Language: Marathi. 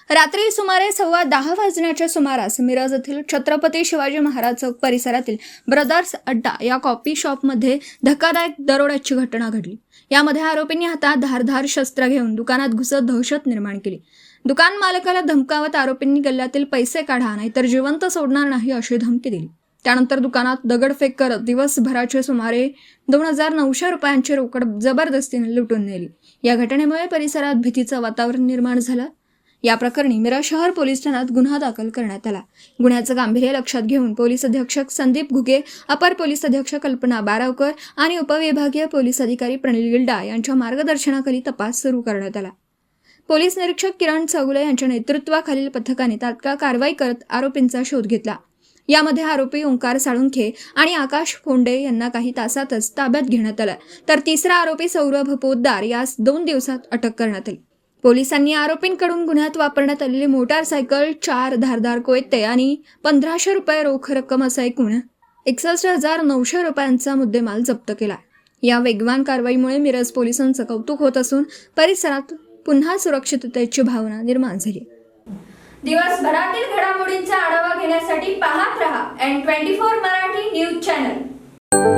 रात्री सुमारे 10:15 वाजण्याच्या सुमारास मिरज येथील छत्रपती शिवाजी महाराज चौक परिसरातील ब्रदर्स अड्डा या कॉफी शॉपमध्ये धक्कादायक दरोड्याची घटना घडली। यामध्ये आरोपींनी हातात धारदार शस्त्र घेऊन दुकानात घुसत दहशत निर्माण केली। दुकान मालकाला धमकावत आरोपींनी गल्ल्यातील पैसे काढा नाहीतर जिवंत सोडणार नाही अशी धमकी दिली। त्यानंतर दुकानात दगडफेक करत दिवसभराचे सुमारे 2,900 रुपयांची रोकड जबरदस्तीने लुटून नेली। या घटनेमुळे परिसरात भीतीचं वातावरण निर्माण झालं। या प्रकरणी मिरज शहर पोलीस ठाण्यात गुन्हा दाखल करण्यात आला। गुन्ह्याचं गांभीर्य लक्षात घेऊन पोलीस अधीक्षक संदीप घुगे, अपर पोलीस अधीक्षक कल्पना बारावकर आणि उपविभागीय पोलीस अधिकारी प्रणिल गिल्डा यांच्या मार्गदर्शनाखाली तपास सुरू करण्यात आला। पोलीस निरीक्षक किरण चौगुले यांच्या नेतृत्वाखालील पथकाने तात्काळ कारवाई करत आरोपींचा शोध घेतला। यामध्ये आरोपी ओंकार साळुंखे आणि आकाश फोंडे यांना काही तासातच ताब्यात घेण्यात आलं, तर तिसरा आरोपी सौरभ पोद्दार यास 2 दिवसात अटक करण्यात आली। पोलिसांनी आरोपींकडून गुन्ह्यात वापरण्यात आलेली मोटारसायकल, 4 धारदार कोयते आणि 1,500 रुपये रोख रक्कम असा एकूण 61,900 रुपयांचा मुद्देमाल जप्त केला। या वेगवान कारवाईमुळे मिरज पोलिसांचं कौतुक होत असून परिसरात पुन्हा सुरक्षिततेची भावना निर्माण झाली। दिवसभरातील घडामोडींचा आढावा घेण्यासाठी पाहत रहा N24 मराठी न्यूज चॅनल।